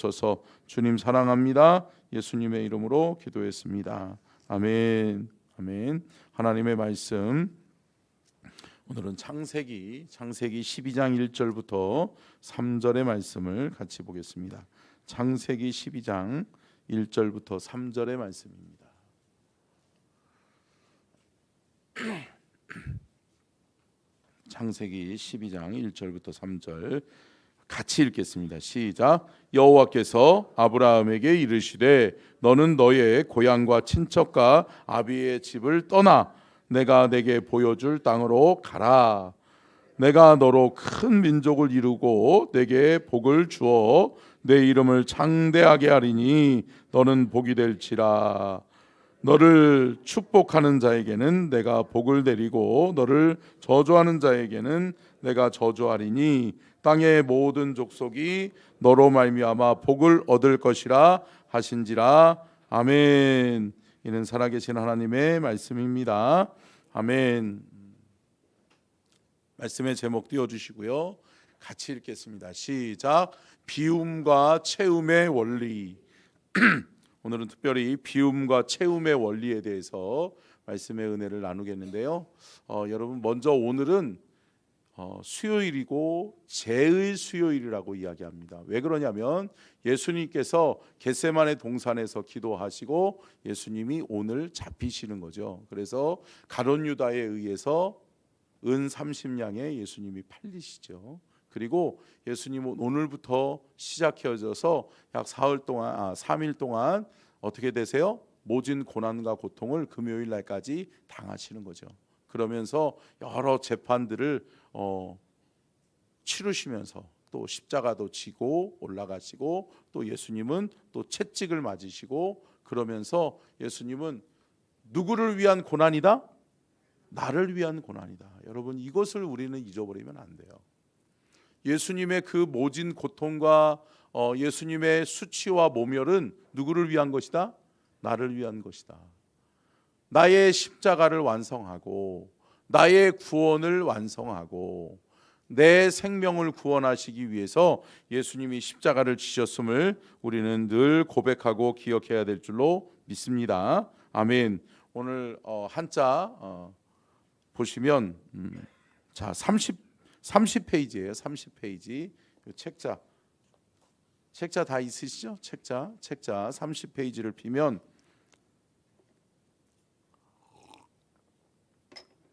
주셔서 주님 사랑합니다. 예수님의 이름으로 기도했습니다. 아멘. 아멘. 하나님의 말씀, 오늘은 창세기 12장 1절부터 3절의 말씀을 같이 보겠습니다. 창세기 12장 1절부터 3절의 말씀입니다. 창세기 12장 1절부터 3절 같이 읽겠습니다. 시작. 여호와께서 아브라함에게 이르시되 너는 너의 고향과 친척과 아비의 집을 떠나 내가 내게 보여줄 땅으로 가라. 내가 너로 큰 민족을 이루고 내게 복을 주어 내 이름을 창대하게 하리니 너는 복이 될지라. 너를 축복하는 자에게는 내가 복을 내리고 너를 저주하는 자에게는 내가 저주하리니 땅의 모든 족속이 너로 말미암아 복을 얻을 것이라 하신지라. 아멘. 이는 살아계신 하나님의 말씀입니다. 아멘. 말씀의 제목 띄워주시고요. 같이 읽겠습니다. 시작. 비움과 채움의 원리. 오늘은 특별히 비움과 채움의 원리에 대해서 말씀의 은혜를 나누겠는데요. 여러분, 먼저 오늘은 수요일이고 제의 수요일이라고 이야기합니다. 왜 그러냐면 예수님께서 겟세마네 동산에서 기도하시고 예수님이 오늘 잡히시는 거죠. 그래서 가룟 유다에 의해서 은 30냥에 예수님이 팔리시죠. 그리고 예수님은 오늘부터 시작해져서 약 3일 동안 어떻게 되세요? 모진 고난과 고통을 금요일 날까지 당하시는 거죠. 그러면서 여러 재판들을 치르시면서 또 십자가도 지고 올라가시고 또 예수님은 또 채찍을 맞으시고 그러면서 예수님은 누구를 위한 고난이다? 나를 위한 고난이다. 여러분, 이것을 우리는 잊어버리면 안 돼요. 예수님의 그 모진 고통과 예수님의 수치와 모멸은 누구를 위한 것이다? 나를 위한 것이다. 나의 십자가를 완성하고 나의 구원을 완성하고 내 생명을 구원하시기 위해서 예수님이 십자가를 지셨음을 우리는 늘 고백하고 기억해야 될 줄로 믿습니다. 아멘. 오늘 한자 보시면 자 30페이지예요. 30페이지. 책자 다 있으시죠? 책자 30페이지를 피면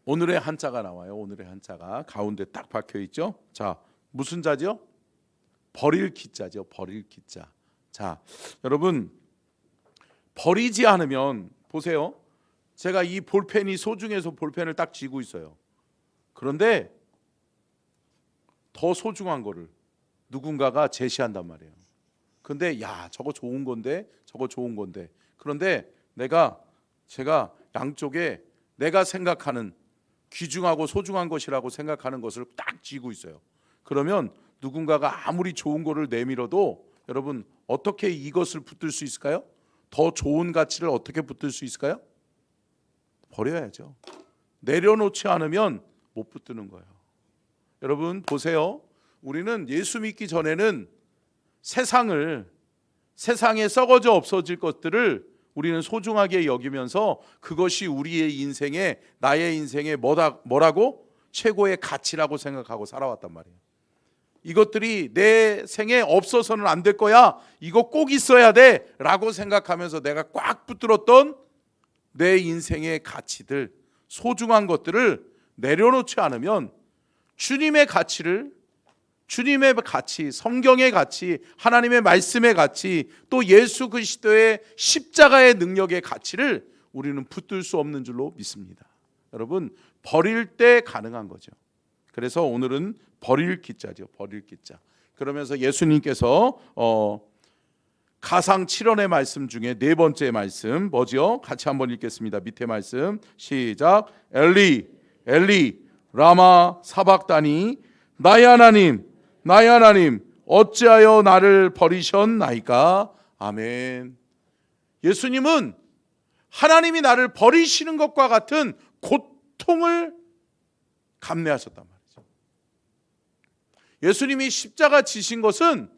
오늘의 한자가 나와요. 오늘의 한자가 가운데 딱 박혀 있죠. 자, 무슨 자죠? 버릴 기자죠. 버릴 기자. 자, 여러분, 버리지 않으면 보세요. 제가 이 볼펜이 소중해서 볼펜을 딱 쥐고 있어요. 그런데 더 소중한 거를 누군가가 제시한단 말이에요. 근데 야, 저거 좋은 건데, 저거 좋은 건데. 그런데 제가 양쪽에 내가 생각하는 귀중하고 소중한 것이라고 생각하는 것을 딱 쥐고 있어요. 그러면 누군가가 아무리 좋은 거를 내밀어도 여러분, 어떻게 이것을 붙들 수 있을까요? 더 좋은 가치를 어떻게 붙들 수 있을까요? 버려야죠. 내려놓지 않으면 못 붙드는 거예요. 여러분 보세요. 우리는 예수 믿기 전에는 세상에 썩어져 없어질 것들을 우리는 소중하게 여기면서 그것이 우리의 인생에, 나의 인생에 뭐라고? 최고의 가치라고 생각하고 살아왔단 말이에요. 이것들이 내 생에 없어서는 안 될 거야, 이거 꼭 있어야 돼 라고 생각하면서 내가 꽉 붙들었던 내 인생의 가치들, 소중한 것들을 내려놓지 않으면 주님의 가치, 성경의 가치, 하나님의 말씀의 가치, 또 예수 그리스도의 십자가의 능력의 가치를 우리는 붙들 수 없는 줄로 믿습니다. 여러분, 버릴 때 가능한 거죠. 그래서 오늘은 버릴 기자죠. 버릴 기자. 그러면서 예수님께서 가상 7원의 말씀 중에 네 번째 말씀 뭐죠? 같이 한번 읽겠습니다. 밑에 말씀 시작. 엘리 엘리 라마 사박다니 나의 하나님 어찌하여 나를 버리셨나이까. 아멘. 예수님은 하나님이 나를 버리시는 것과 같은 고통을 감내하셨단 말이죠. 예수님이 십자가 지신 것은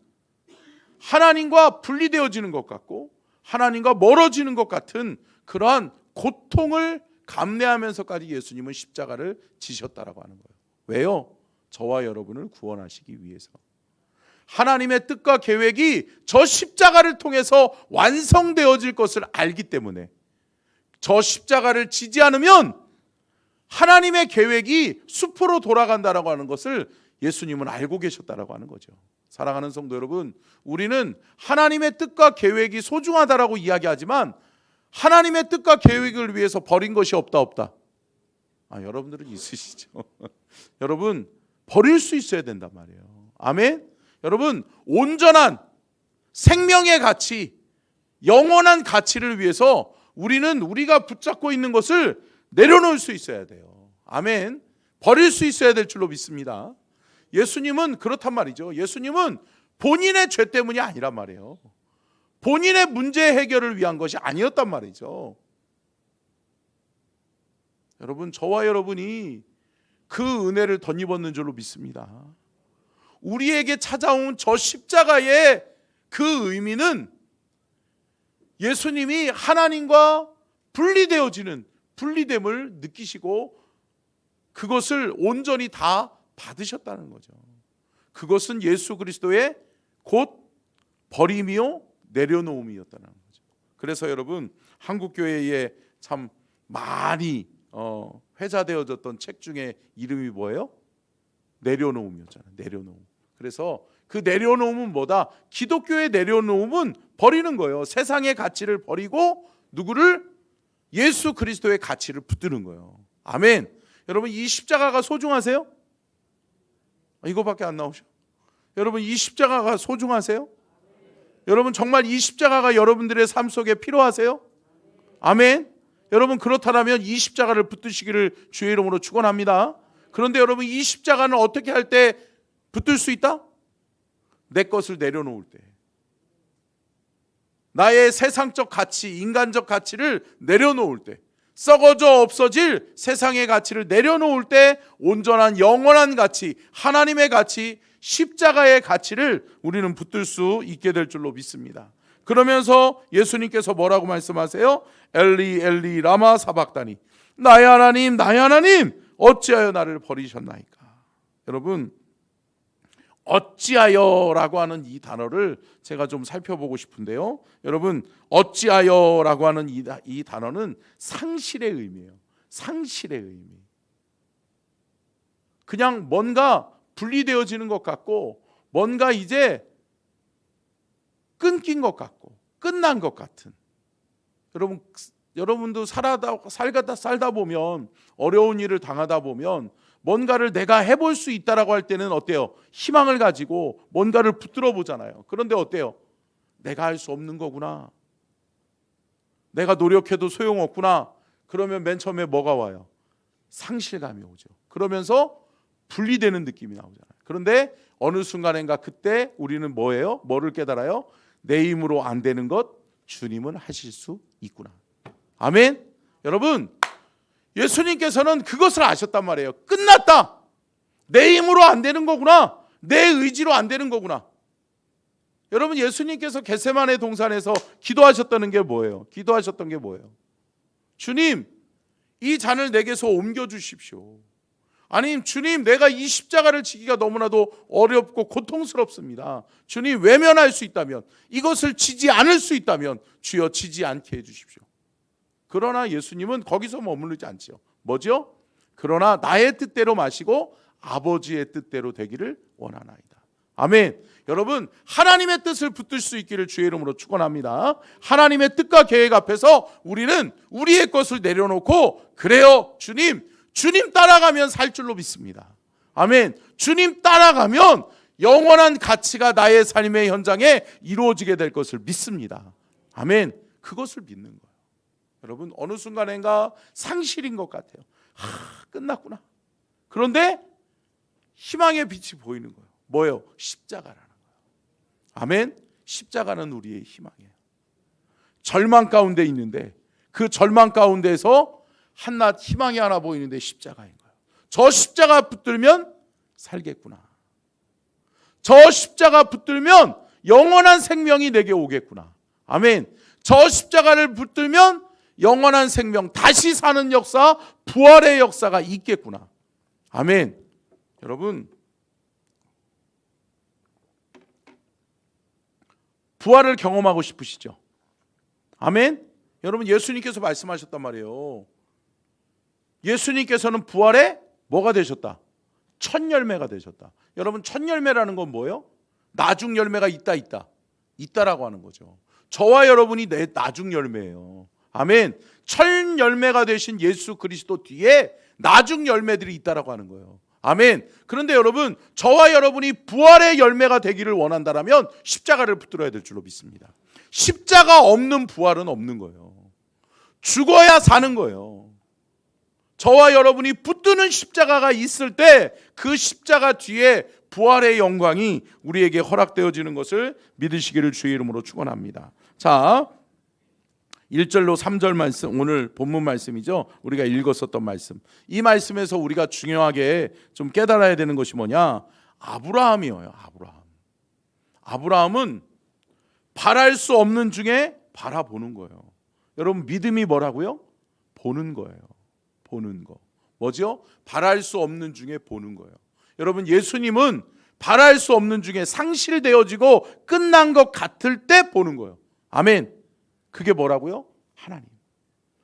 하나님과 분리되어지는 것 같고 하나님과 멀어지는 것 같은 그러한 고통을 감내하면서까지 예수님은 십자가를 지셨다라고 하는 거예요. 왜요? 저와 여러분을 구원하시기 위해서. 하나님의 뜻과 계획이 저 십자가를 통해서 완성되어질 것을 알기 때문에 저 십자가를 지지 않으면 하나님의 계획이 수포로 돌아간다라고 하는 것을 예수님은 알고 계셨다라고 하는 거죠. 사랑하는 성도 여러분, 우리는 하나님의 뜻과 계획이 소중하다라고 이야기하지만 하나님의 뜻과 계획을 위해서 버린 것이 없다. 여러분들은 있으시죠? 여러분, 버릴 수 있어야 된단 말이에요. 아멘? 여러분, 온전한 생명의 가치, 영원한 가치를 위해서 우리는 우리가 붙잡고 있는 것을 내려놓을 수 있어야 돼요. 아멘. 버릴 수 있어야 될 줄로 믿습니다. 예수님은 그렇단 말이죠. 예수님은 본인의 죄 때문이 아니란 말이에요. 본인의 문제 해결을 위한 것이 아니었단 말이죠. 여러분, 저와 여러분이 그 은혜를 덧입었는 줄로 믿습니다. 우리에게 찾아온 저 십자가의 그 의미는 예수님이 하나님과 분리됨을 느끼시고 그것을 온전히 다 받으셨다는 거죠. 그것은 예수 그리스도의 곧 버림이요 내려놓음이었다는 거죠. 그래서 여러분, 한국교회에 참 많이 회자되어졌던 책 중에 이름이 뭐예요? 내려놓음이었잖아요. 내려놓음. 그래서 그 내려놓음은 뭐다? 기독교의 내려놓음은 버리는 거예요. 세상의 가치를 버리고 누구를? 예수 그리스도의 가치를 붙드는 거예요. 아멘. 여러분, 이 십자가가 소중하세요? 이거밖에 안 나오셔. 여러분, 이 십자가가 소중하세요? 여러분, 정말 이 십자가가 여러분들의 삶 속에 필요하세요? 아멘. 여러분, 그렇다면 이 십자가를 붙드시기를 주의 이름으로 축원합니다. 그런데 여러분, 이 십자가는 어떻게 할 때 붙들 수 있다? 내 것을 내려놓을 때. 나의 세상적 가치, 인간적 가치를 내려놓을 때, 썩어져 없어질 세상의 가치를 내려놓을 때 온전한 영원한 가치, 하나님의 가치, 십자가의 가치를 우리는 붙들 수 있게 될 줄로 믿습니다. 그러면서 예수님께서 뭐라고 말씀하세요? 엘리 엘리 라마 사박다니, 나의 하나님 어찌하여 나를 버리셨나이까. 여러분, 어찌하여라고 하는 이 단어를 제가 좀 살펴보고 싶은데요. 여러분, 어찌하여라고 하는 이 단어는 상실의 의미예요. 상실의 의미. 그냥 뭔가 분리되어지는 것 같고 뭔가 이제 끊긴 것 같고 끝난 것 같은. 여러분도 살다 보면, 어려운 일을 당하다 보면 뭔가를 내가 해볼 수 있다라고 할 때는 어때요? 희망을 가지고 뭔가를 붙들어 보잖아요. 그런데 어때요? 내가 할 수 없는 거구나. 내가 노력해도 소용없구나. 그러면 맨 처음에 뭐가 와요? 상실감이 오죠. 그러면서 분리되는 느낌이 나오잖아요. 그런데 어느 순간인가 그때 우리는 뭐예요? 뭐를 깨달아요? 내 힘으로 안 되는 것 주님은 하실 수 있구나. 아멘. 여러분, 예수님께서는 그것을 아셨단 말이에요. 끝났다. 내 힘으로 안 되는 거구나. 내 의지로 안 되는 거구나. 여러분, 예수님께서 겟세마네 동산에서 기도하셨던 게 뭐예요? 주님, 이 잔을 내게서 옮겨 주십시오. 아니, 주님, 내가 이 십자가를 지기가 너무나도 어렵고 고통스럽습니다. 주님, 외면할 수 있다면, 이것을 지지 않을 수 있다면 주여 지지 않게 해주십시오. 그러나 예수님은 거기서 머무르지 않죠. 뭐죠? 그러나 나의 뜻대로 마시고 아버지의 뜻대로 되기를 원하나이다. 아멘. 여러분, 하나님의 뜻을 붙들 수 있기를 주의 이름으로 축원합니다. 하나님의 뜻과 계획 앞에서 우리는 우리의 것을 내려놓고, 그래요, 주님 따라가면 살 줄로 믿습니다. 아멘. 주님 따라가면 영원한 가치가 나의 삶의 현장에 이루어지게 될 것을 믿습니다. 아멘. 그것을 믿는 거예요. 여러분, 어느 순간인가 상실인 것 같아요. 끝났구나. 그런데 희망의 빛이 보이는 거예요. 뭐예요? 십자가라는 거예요. 아멘. 십자가는 우리의 희망이에요. 절망 가운데 있는데 그 절망 가운데서 한낱 희망이 하나 보이는데 십자가인 거예요. 저 십자가 붙들면 살겠구나. 저 십자가 붙들면 영원한 생명이 내게 오겠구나. 아멘. 저 십자가를 붙들면 영원한 생명, 다시 사는 역사, 부활의 역사가 있겠구나. 아멘. 여러분, 부활을 경험하고 싶으시죠? 아멘. 여러분, 예수님께서 말씀하셨단 말이에요. 예수님께서는 부활에 뭐가 되셨다? 첫 열매가 되셨다. 여러분, 첫 열매라는 건 뭐예요? 나중 열매가 있다라고 하는 거죠. 저와 여러분이 내 나중 열매예요. 아멘. 첫 열매가 되신 예수 그리스도 뒤에 나중 열매들이 있다라고 하는 거예요. 아멘. 그런데 여러분, 저와 여러분이 부활의 열매가 되기를 원한다면 십자가를 붙들어야 될 줄로 믿습니다. 십자가 없는 부활은 없는 거예요. 죽어야 사는 거예요. 저와 여러분이 붙드는 십자가가 있을 때 그 십자가 뒤에 부활의 영광이 우리에게 허락되어지는 것을 믿으시기를 주의 이름으로 축원합니다. 자, 1절로 3절 말씀, 오늘 본문 말씀이죠. 우리가 읽었었던 말씀. 이 말씀에서 우리가 중요하게 좀 깨달아야 되는 것이 뭐냐? 아브라함이에요. 아브라함은 바랄 수 없는 중에 바라보는 거예요. 여러분, 믿음이 뭐라고요? 보는 거예요. 보는 거. 뭐죠? 바랄 수 없는 중에 보는 거예요. 여러분, 예수님은 바랄 수 없는 중에 상실되어지고 끝난 것 같을 때 보는 거예요. 아멘. 그게 뭐라고요?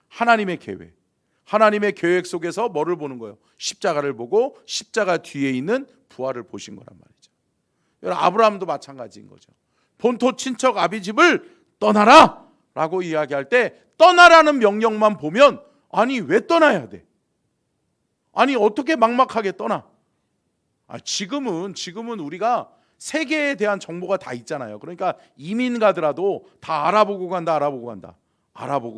하나님의 계획. 하나님의 계획 속에서 뭐를 보는 거예요? 십자가를 보고 십자가 뒤에 있는 부활을 보신 거란 말이죠. 여러분, 아브라함도 마찬가지인 거죠. 본토 친척 아비 집을 떠나라 라고 이야기할 때 떠나라는 명령만 보면 아니 왜 떠나야 돼? 아니 어떻게 막막하게 떠나? 지금은 우리가 세계에 대한 정보가 다 있잖아요. 그러니까 이민 가더라도 다 알아보고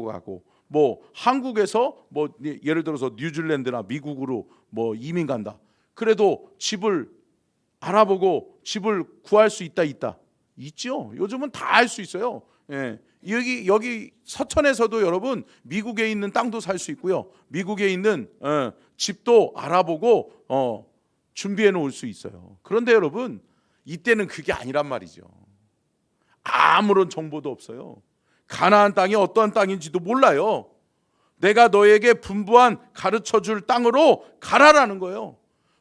가고 뭐 한국에서 뭐 예를 들어서 뉴질랜드나 미국으로 뭐 이민 간다. 그래도 집을 알아보고 집을 구할 수 있죠. 요즘은 다 알 수 있어요. 예. 여기 서천에서도 여러분 미국에 있는 땅도 살 수 있고요. 미국에 있는 집도 알아보고 준비해 놓을 수 있어요. 그런데 여러분, 이때는 그게 아니란 말이죠. 아무런 정보도 없어요. 가나안 땅이 어떠한 땅인지도 몰라요. 내가 너에게 분부한 가르쳐줄 땅으로 가라라는 거예요.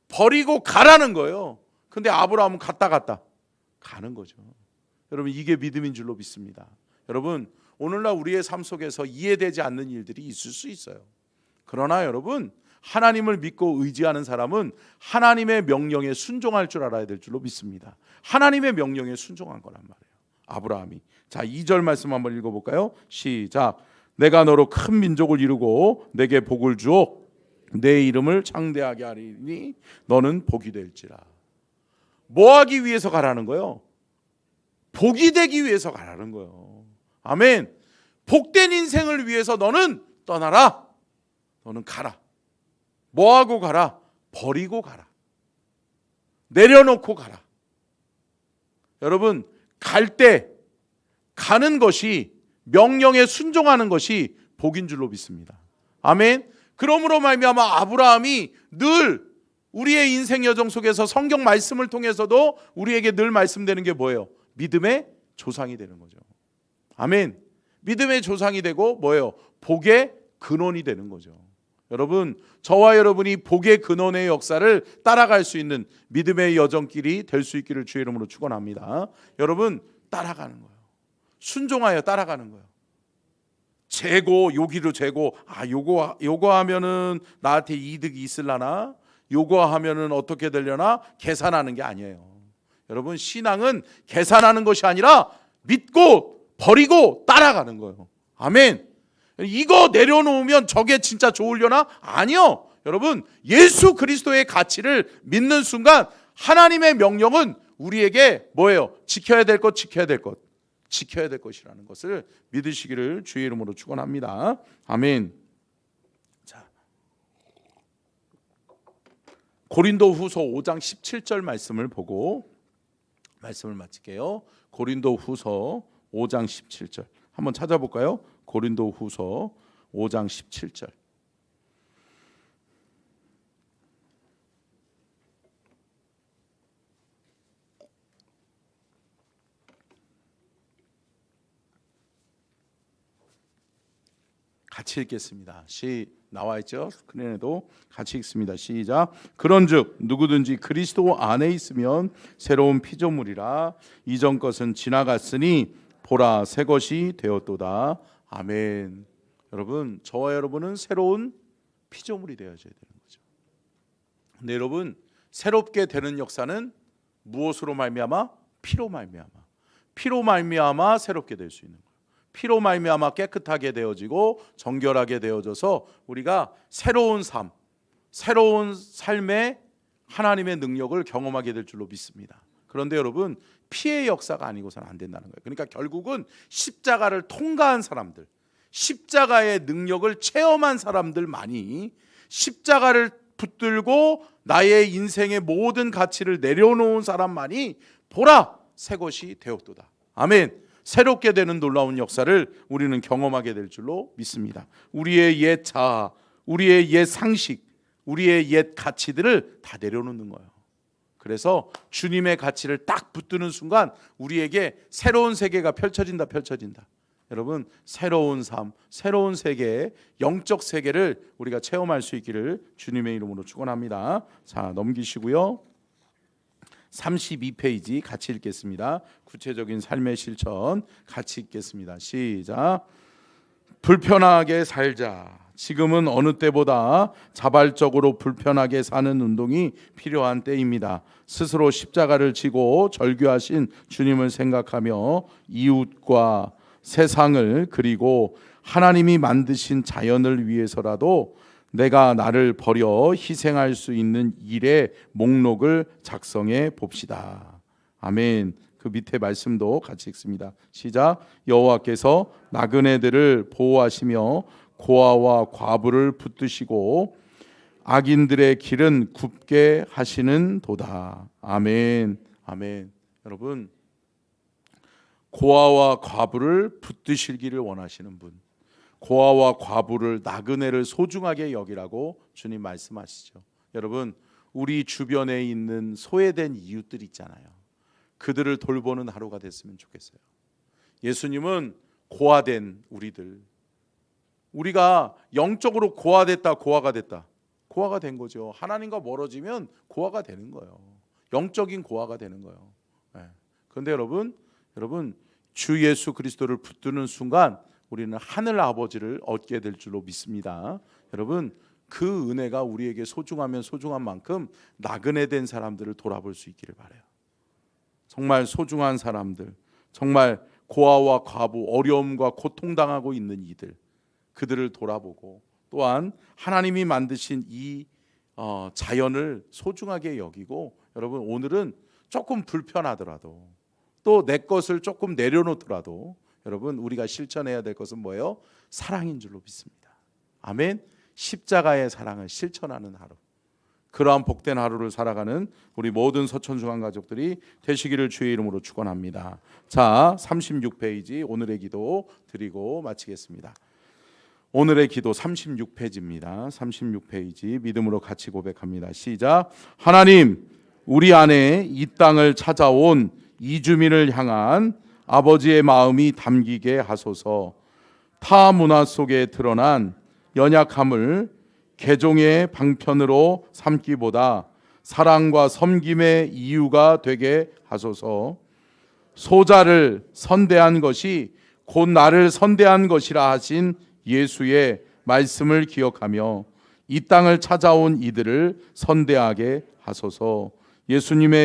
버리고 가라는 거예요. 근데 아브라함은 갔다 가는 거죠. 여러분, 이게 믿음인 줄로 믿습니다. 여러분, 오늘날 우리의 삶 속에서 이해되지 않는 일들이 있을 수 있어요. 그러나 여러분, 하나님을 믿고 의지하는 사람은 하나님의 명령에 순종할 줄 알아야 될 줄로 믿습니다. 하나님의 명령에 순종한 거란 말이에요. 아브라함이. 자, 2절 말씀 한번 읽어볼까요? 시작. 내가 너로 큰 민족을 이루고 내게 복을 주어 내 이름을 창대하게 하리니 너는 복이 될지라. 뭐 하기 위해서 가라는 거예요? 복이 되기 위해서 가라는 거예요. 아멘. 복된 인생을 위해서 너는 떠나라. 너는 가라. 뭐하고 가라? 버리고 가라. 내려놓고 가라. 여러분, 갈 때 가는 것이, 명령에 순종하는 것이 복인 줄로 믿습니다. 아멘. 그러므로 말미암아 아브라함이 늘 우리의 인생 여정 속에서 성경 말씀을 통해서도 우리에게 늘 말씀되는 게 뭐예요? 믿음의 조상이 되는 거죠. 아멘. 믿음의 조상이 되고 뭐예요? 복의 근원이 되는 거죠. 여러분, 저와 여러분이 복의 근원의 역사를 따라갈 수 있는 믿음의 여정길이 될 수 있기를 주의 이름으로 축원합니다. 여러분, 따라가는 거예요. 순종하여 따라가는 거예요. 요기로 재고, 요거 하면은 나한테 이득이 있을라나? 요거 하면은 어떻게 되려나? 계산하는 게 아니에요. 여러분, 신앙은 계산하는 것이 아니라 믿고 버리고 따라가는 거예요. 아멘. 이거 내려놓으면 저게 진짜 좋으려나? 아니요. 여러분, 예수 그리스도의 가치를 믿는 순간 하나님의 명령은 우리에게 뭐예요? 지켜야 될 것이라는 것을 믿으시기를 주의 이름으로 축원합니다. 아멘. 자, 고린도후서 5장 17절 말씀을 보고 말씀을 마칠게요. 고린도후서 5장 17절 한번 찾아볼까요? 고린도후서 5장 17절. 같이 읽겠습니다. 나와 있죠? 스크린에도 같이 읽습니다. 시작. 그런즉 누구든지 그리스도 안에 있으면 새로운 피조물이라 이전 것은 지나갔으니 보라 새 것이 되었도다. 아멘. 여러분, 저와 여러분은 새로운 피조물이 되어져야 되는 거죠. 근데 여러분, 새롭게 되는 역사는 무엇으로 말미암아? 피로 말미암아. 피로 말미암아 새롭게 될 수 있는 거예요. 피로 말미암아 깨끗하게 되어지고 정결하게 되어져서 우리가 새로운 삶, 새로운 삶의 하나님의 능력을 경험하게 될 줄로 믿습니다. 그런데 여러분, 피의 역사가 아니고서는 안 된다는 거예요. 그러니까 결국은 십자가를 통과한 사람들, 십자가의 능력을 체험한 사람들만이, 십자가를 붙들고 나의 인생의 모든 가치를 내려놓은 사람만이 보라 새 것이 되었도다. 아멘. 새롭게 되는 놀라운 역사를 우리는 경험하게 될 줄로 믿습니다. 우리의 옛 자아, 우리의 옛 상식, 우리의 옛 가치들을 다 내려놓는 거예요. 그래서 주님의 가치를 딱 붙드는 순간 우리에게 새로운 세계가 펼쳐진다. 여러분, 새로운 삶, 새로운 세계, 영적 세계를 우리가 체험할 수 있기를 주님의 이름으로 축원합니다. 자, 넘기시고요. 32페이지 같이 읽겠습니다. 구체적인 삶의 실천 같이 읽겠습니다. 시작. 불편하게 살자. 지금은 어느 때보다 자발적으로 불편하게 사는 운동이 필요한 때입니다. 스스로 십자가를 지고 절규하신 주님을 생각하며 이웃과 세상을, 그리고 하나님이 만드신 자연을 위해서라도 내가 나를 버려 희생할 수 있는 일의 목록을 작성해 봅시다. 아멘. 그 밑에 말씀도 같이 읽습니다. 시작. 여호와께서 나그네들을 보호하시며 고아와 과부를 붙드시고 악인들의 길은 굽게 하시는 도다. 아멘. 아멘. 여러분, 고아와 과부를 붙드시기를 원하시는 분, 고아와 과부를, 나그네를 소중하게 여기라고 주님 말씀하시죠. 여러분, 우리 주변에 있는 소외된 이웃들 있잖아요. 그들을 돌보는 하루가 됐으면 좋겠어요. 예수님은 고아된 우리들, 우리가 영적으로 고아됐다, 고아가 됐다, 고아가 된 거죠. 하나님과 멀어지면 고아가 되는 거예요. 영적인 고아가 되는 거예요. 그런데 여러분, 주 예수 그리스도를 붙드는 순간 우리는 하늘 아버지를 얻게 될 줄로 믿습니다. 여러분, 그 은혜가 우리에게 소중하면 소중한 만큼 나그네 된 사람들을 돌아볼 수 있기를 바라요. 정말 소중한 사람들, 정말 고아와 과부, 어려움과 고통당하고 있는 이들, 그들을 돌아보고, 또한 하나님이 만드신 이 자연을 소중하게 여기고, 여러분, 오늘은 조금 불편하더라도, 또 내 것을 조금 내려놓더라도, 여러분, 우리가 실천해야 될 것은 뭐예요? 사랑인 줄로 믿습니다. 아멘. 십자가의 사랑을 실천하는 하루, 그러한 복된 하루를 살아가는 우리 모든 서천중앙 가족들이 되시기를 주의 이름으로 축원합니다. 자, 36페이지 오늘의 기도 드리고 마치겠습니다. 오늘의 기도 36페이지입니다. 36페이지 믿음으로 같이 고백합니다. 시작. 하나님, 우리 안에 이 땅을 찾아온 이주민을 향한 아버지의 마음이 담기게 하소서. 타 문화 속에 드러난 연약함을 개종의 방편으로 삼기보다 사랑과 섬김의 이유가 되게 하소서. 소자를 선대한 것이 곧 나를 선대한 것이라 하신 예수의 말씀을 기억하며 이 땅을 찾아온 이들을 선대하게 하소서. 예수님의